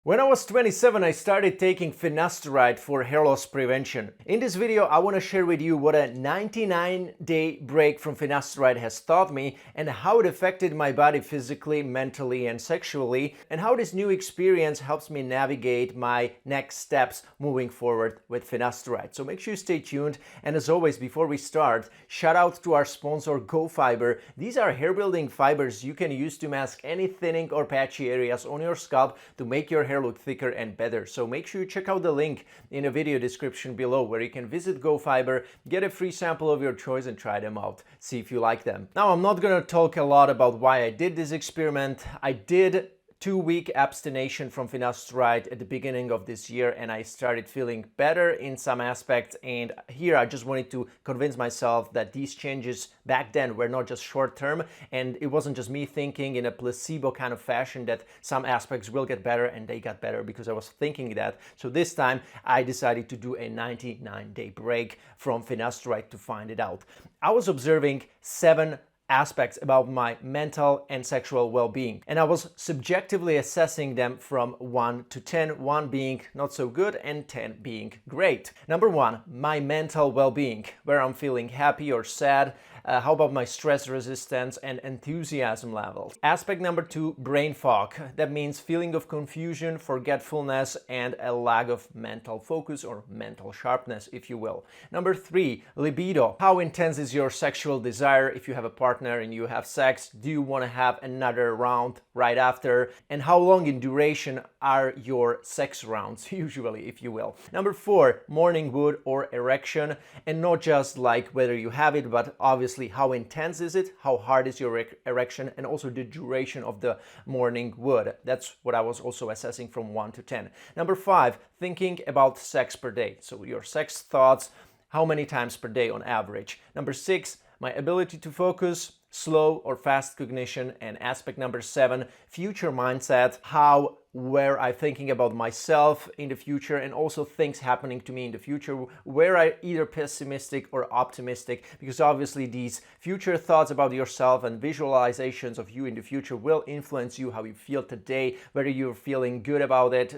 When I was 27, I started taking finasteride for hair loss prevention. In this video, I want to share with you what a 99-day break from finasteride has taught me and how it affected my body physically, mentally, and sexually, and how this new experience helps me navigate my next steps moving forward with finasteride. So make sure you stay tuned, and as always, before we start, shout out to our sponsor GoFiber. These are hair building fibers you can use to mask any thinning or patchy areas on your scalp to make your hair look thicker and better. So make sure you check out the link in the video description below where you can visit GoFiber, get a free sample of your choice and try them out. See if you like them. Now, I'm not gonna talk a lot about why I did this experiment. I did 2-week abstination from finasteride at the beginning of this year, and I started feeling better in some aspects. And here I just wanted to convince myself that these changes back then were not just short-term, and it wasn't just me thinking in a placebo kind of fashion that some aspects will get better, and they got better because I was thinking that. So this time I decided to do a 99-day break from finasteride to find it out. I was observing 7 aspects about my mental and sexual well-being, and I was subjectively assessing them from 1 to 10, 1 being not so good and 10 being great. Number 1, my mental well-being, where I'm feeling happy or sad. How about my stress resistance and enthusiasm levels? Aspect number 2, brain fog. That means feeling of confusion, forgetfulness, and a lack of mental focus or mental sharpness, if you will. Number 3, libido. How intense is your sexual desire? If you have a partner and you have sex, do you want to have another round right after? And how long in duration are your sex rounds, usually, if you will? Number 4, morning wood or erection. And not just like whether you have it, but obviously how intense is it, how hard is your erection, and also the duration of the morning wood. That's what I was also assessing from 1 to 10. Number 5, thinking about sex per day. So your sex thoughts, how many times per day on average. Number 6, my ability to focus, slow or fast cognition. And aspect number 7, future mindset, how where I'm thinking about myself in the future and also things happening to me in the future, where I either pessimistic or optimistic, because obviously these future thoughts about yourself and visualizations of you in the future will influence you, how you feel today, whether you're feeling good about it,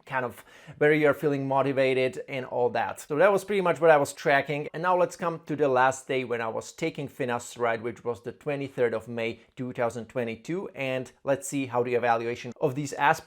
kind of whether you're feeling motivated and all that. So that was pretty much what I was tracking. And now let's come to the last day when I was taking finasteride, which was the 23rd of May 2022, and let's see how the evaluation of these aspects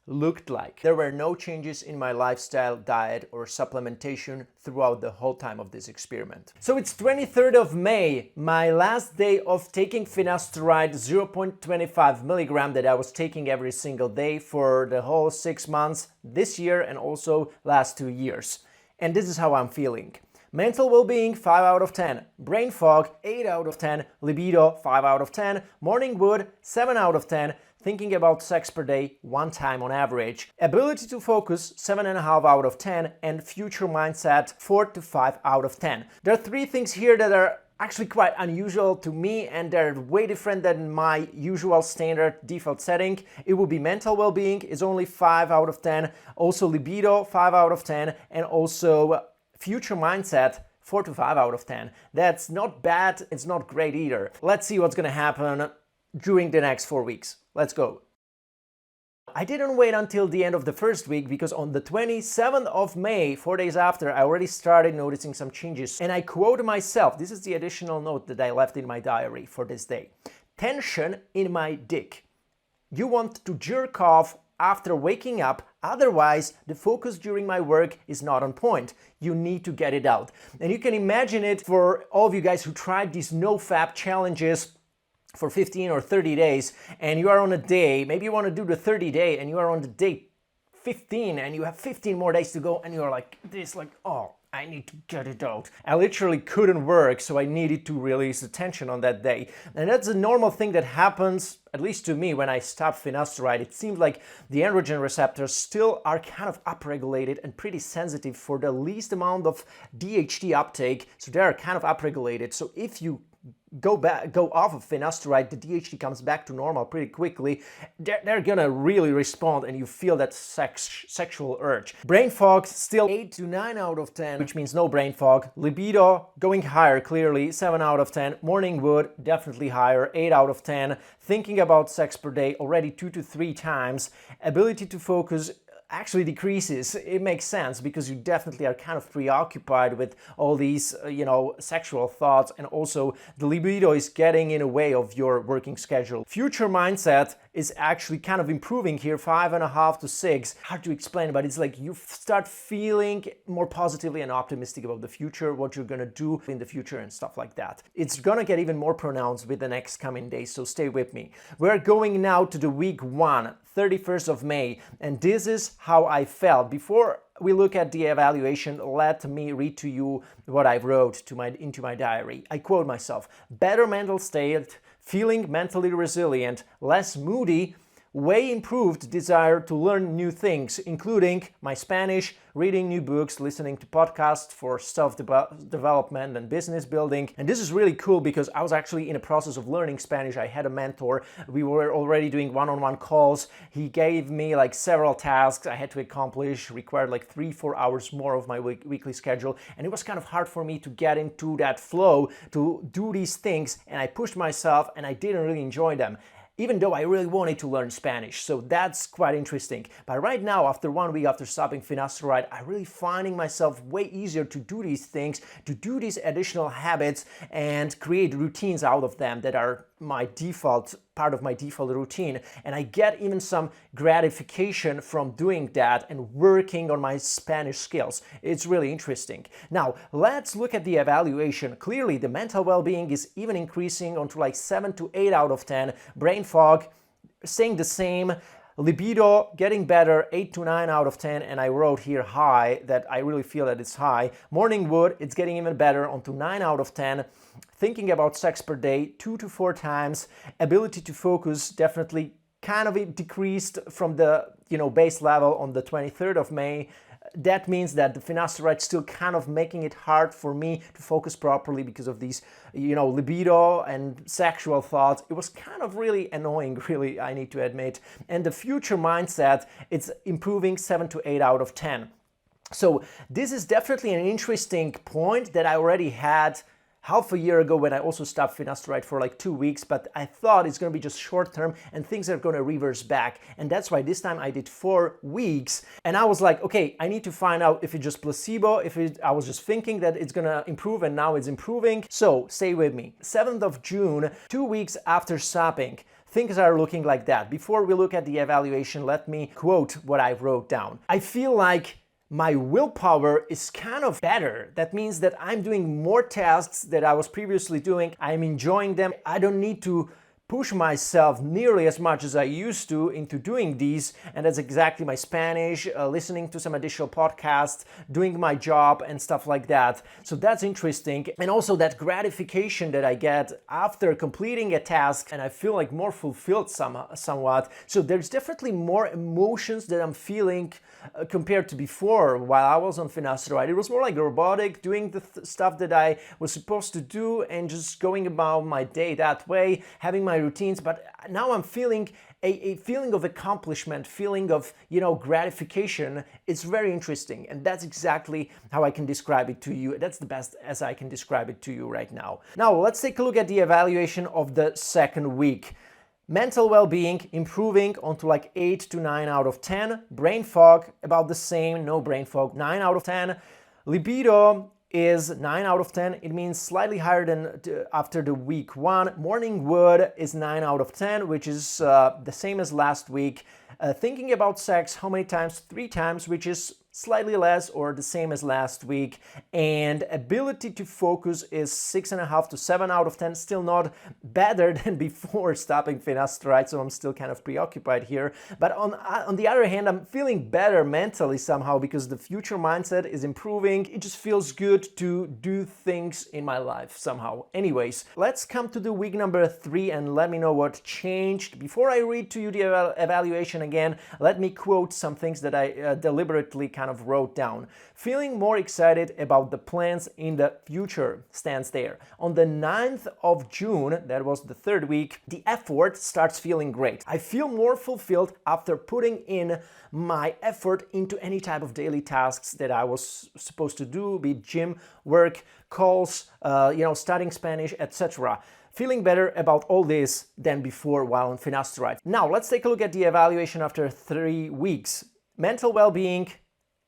looked like. There were no changes in my lifestyle, diet, or supplementation throughout the whole time of this experiment. So it's 23rd of May, my last day of taking finasteride 0.25 milligram that I was taking every single day for the whole 6 months this year and also last 2 years. And this is how I'm feeling. Mental well-being, 5 out of 10. Brain fog, 8 out of 10. Libido, 5 out of 10. Morning wood, 7 out of 10. Thinking about sex per day, 1 time on average. Ability to focus, 7.5 out of 10. And future mindset, 4 to 5 out of 10. There are 3 things here that are actually quite unusual to me, and they're way different than my usual standard default setting. It would be mental well-being is only 5 out of 10. Also libido, 5 out of 10. And also future mindset, 4 to 5 out of 10. That's not bad, it's not great either. Let's see what's gonna happen during the next 4 weeks. Let's go. I didn't wait until the end of the first week because on the 27th of May, 4 days after, I already started noticing some changes. And I quote myself, this is the additional note that I left in my diary for this day. Tension in my dick. You want to jerk off after waking up, otherwise the focus during my work is not on point. You need to get it out. And you can imagine it for all of you guys who tried these no-fap challenges for 15 or 30 days, and you are on a day, maybe you want to do the 30-day, and you are on the day 15, and you have 15 more days to go, and you're like this, like, oh, I need to get it out. I literally couldn't work, so I needed to release the tension on that day. And that's a normal thing that happens, at least to me, when I stop finasteride. It seems like the androgen receptors still are kind of upregulated and pretty sensitive for the least amount of DHT uptake, so they are kind of upregulated. So if you go off of finasteride, the DHT comes back to normal pretty quickly. They're gonna really respond and you feel that sexual urge. Brain fog, still 8 to 9 out of 10, which means no brain fog. Libido, going higher clearly, 7 out of 10. Morning wood, definitely higher, 8 out of 10. Thinking about sex per day, already 2 to 3 times. Ability to focus actually decreases. It makes sense because you definitely are kind of preoccupied with all these, sexual thoughts, and also the libido is getting in a way of your working schedule. Future mindset is actually kind of improving here, 5.5 to 6. Hard to explain, but it's like you start feeling more positively and optimistic about the future, what you're gonna do in the future and stuff like that. It's gonna get even more pronounced with the next coming days, so stay with me. We're going now to the week 1, 31st of May, and this is how I felt. Before we look at the evaluation, let me read to you what I wrote into my diary. I quote myself: better mental state, feeling mentally resilient, less moody, way improved desire to learn new things, including my Spanish, reading new books, listening to podcasts for self-development and business building. And this is really cool because I was actually in a process of learning Spanish. I had a mentor. We were already doing one-on-one calls. He gave me like several tasks I had to accomplish, required like 3-4 hours more of my weekly schedule. And it was kind of hard for me to get into that flow, to do these things. And I pushed myself and I didn't really enjoy them, even though I really wanted to learn Spanish. So that's quite interesting. But right now, after 1 week after stopping finasteride, I'm really finding myself way easier to do these things, to do these additional habits and create routines out of them that are my default, part of my default routine. And I get even some gratification from doing that and working on my Spanish skills. It's really interesting. Now, let's look at the evaluation. Clearly, the mental well-being is even increasing onto like 7 to 8 out of 10. Brain fog, staying the same. Libido getting better, 8 to 9 out of 10, and I wrote here high, that I really feel that it's high. Morning wood, it's getting even better, onto 9 out of 10. Thinking about sex per day, 2 to 4 times. Ability to focus definitely kind of decreased from the base level on the 23rd of May. That means that the finasteride still kind of making it hard for me to focus properly because of these, libido and sexual thoughts. It was kind of really annoying, really, I need to admit. And the future mindset, it's improving 7 to 8 out of 10. So this is definitely an interesting point that I already had half a year ago when I also stopped finasteride for like 2 weeks, but I thought it's going to be just short term and things are going to reverse back. And that's why this time I did 4 weeks and I was like, okay, I need to find out if it's just placebo, I was just thinking that it's going to improve and now it's improving. So stay with me. 7th of June, 2 weeks after stopping, things are looking like that. Before we look at the evaluation, let me quote what I wrote down. I feel like my willpower is kind of better. That means that I'm doing more tasks that I was previously doing. I'm enjoying them. I don't need to push myself nearly as much as I used to into doing these, and that's exactly my Spanish, listening to some additional podcasts, doing my job and stuff like that. So that's interesting. And also that gratification that I get after completing a task, and I feel like more fulfilled somewhat. So there's definitely more emotions that I'm feeling compared to before while I was on finasteride. It was more like robotic, doing the stuff that I was supposed to do and just going about my day that way, having my routines. But now I'm feeling a feeling of accomplishment, feeling of, gratification. It's very interesting. And that's exactly how I can describe it to you. That's the best as I can describe it to you right now. Now, let's take a look at the evaluation of the second week. Mental well-being improving onto like 8 to 9 out of 10. Brain fog, about the same, no brain fog, 9 out of 10. Libido is 9 out of 10. It means slightly higher than after the week 1. Morning wood is 9 out of 10, which is the same as last week. Thinking about sex, how many times? 3 times, which is slightly less or the same as last week. And ability to focus is 6.5 to 7 out of 10. Still not better than before stopping finasteride, so I'm still kind of preoccupied here. But on the other hand, I'm feeling better mentally somehow because the future mindset is improving. It just feels good to do things in my life somehow. Anyways, let's come to the week number 3 and let me know what changed. Before I read to you the evaluation again, let me quote some things that I deliberately kind of wrote down. Feeling more excited about about the plans in the future stands there. On the 9th of June, that was the third week, the effort starts feeling great. I feel more fulfilled after putting in my effort into any type of daily tasks that I was supposed to do, be it gym, work, calls, studying Spanish, etc. Feeling better about all this than before while on finasteride. Now let's take a look at the evaluation after 3 weeks. Mental well-being,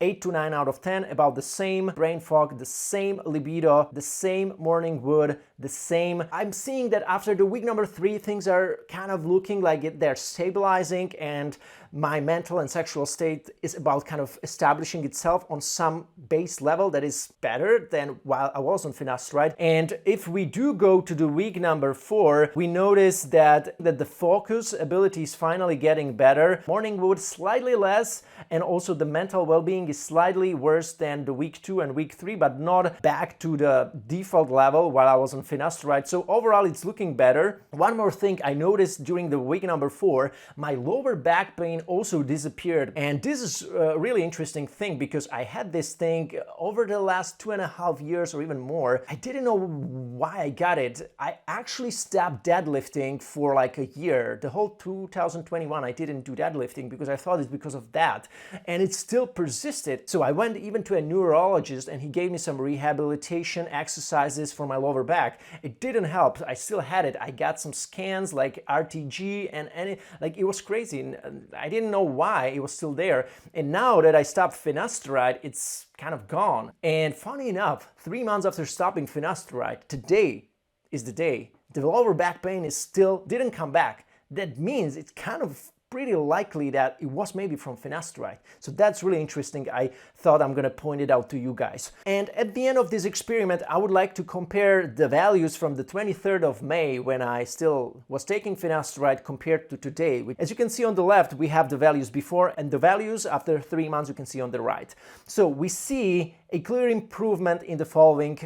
8 to 9 out of 10, about the same brain fog, the same libido, the same morning wood, the same. I'm seeing that after the week number 3, things are kind of looking like they're stabilizing, and my mental and sexual state is about kind of establishing itself on some base level that is better than while I was on finasteride. And if we do go to the week number 4, we notice that the focus ability is finally getting better, morning wood slightly less, and also the mental well-being is slightly worse than the week 2 and week 3, but not back to the default level while I was on finasteride. So overall, it's looking better. One more thing I noticed during the week number 4, my lower back pain also disappeared. And this is a really interesting thing because I had this thing over the last 2.5 years or even more. I didn't know why I got it. I actually stopped deadlifting for like a year. The whole 2021, I didn't do deadlifting because I thought it's because of that. And it still persisted. So I went even to a neurologist and he gave me some rehabilitation exercises for my lower back. It didn't help. I still had it. I got some scans like RTG and it was crazy. And I didn't know why it was still there. And now that I stopped finasteride, it's kind of gone. And funny enough, 3 months after stopping finasteride, today is the day. The lower back pain is still didn't come back. That means it's kind of pretty likely that it was maybe from finasteride. So that's really interesting. I thought I'm gonna point it out to you guys. And at the end of this experiment, I would like to compare the values from the 23rd of May when I still was taking finasteride compared to today. As you can see on the left, we have the values before and the values after 3 months you can see on the right. So we see a clear improvement in the following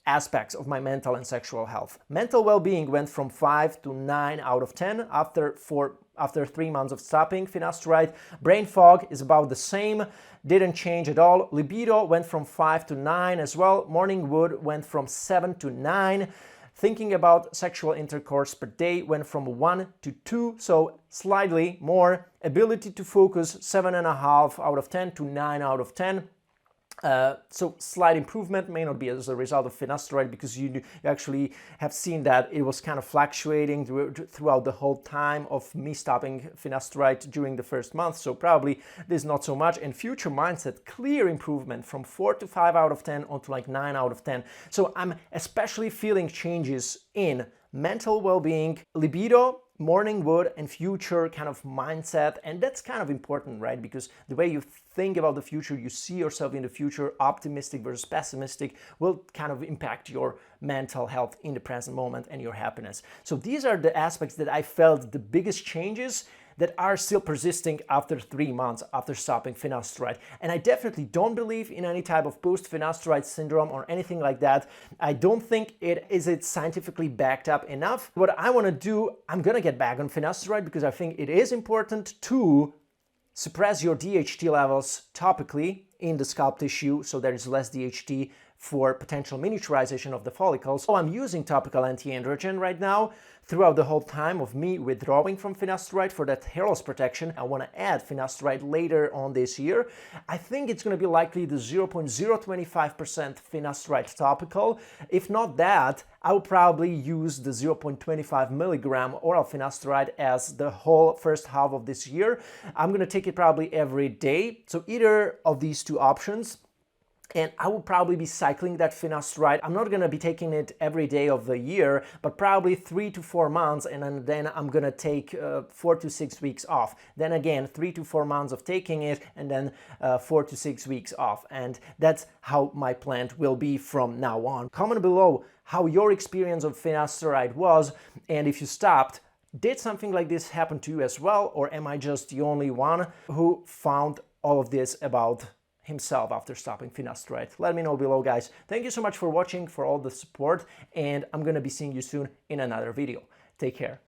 aspects of my mental and sexual health. Mental well-being went from 5 to 9 out of 10 after 3 months of stopping finasteride. Brain fog is about the same, didn't change at all. Libido went from 5 to 9 as well. Morning wood went from 7 to 9. Thinking about sexual intercourse per day went from 1 to 2, so slightly more. Ability to focus, 7.5 out of 10 to 9 out of 10. So slight improvement, may not be as a result of finasteride because you actually have seen that it was kind of fluctuating throughout the whole time of me stopping finasteride during the first month, so probably there's not so much. And future mindset, clear improvement from 4 to 5 out of 10 onto like 9 out of 10. So I'm especially feeling changes in mental well-being, libido, morning wood, and future kind of mindset. And that's kind of important, right? Because the way you think about the future, you see yourself in the future, optimistic versus pessimistic, will kind of impact your mental health in the present moment and your happiness. So these are the aspects that I felt the biggest changes that are still persisting after 3 months after stopping finasteride. And I definitely don't believe in any type of post-finasteride syndrome or anything like that. I don't think it is scientifically backed up enough. What I want to do, I'm gonna get back on finasteride because I think it is important to suppress your DHT levels topically in the scalp tissue so there is less DHT for potential miniaturization of the follicles. So I'm using topical anti-androgen right now throughout the whole time of me withdrawing from finasteride for that hair loss protection. I want to add finasteride later on this year. I think it's going to be likely the 0.025% finasteride topical. If not that, I will probably use the 0.25 milligram oral finasteride as the whole first half of this year. I'm going to take it probably every day. So either of these two options. And I will probably be cycling that finasteride. I'm not going to be taking it every day of the year, but probably 3 to 4 months, and then I'm going to take 4 to 6 weeks off. Then again, 3 to 4 months of taking it, and then 4 to 6 weeks off. And that's how my plan will be from now on. Comment below how your experience of finasteride was, and if you stopped, did something like this happen to you as well, or am I just the only one who found all of this about himself after stopping finasteride? Let me know below, guys. Thank you so much for watching, for all the support, and I'm gonna be seeing you soon in another video. Take care.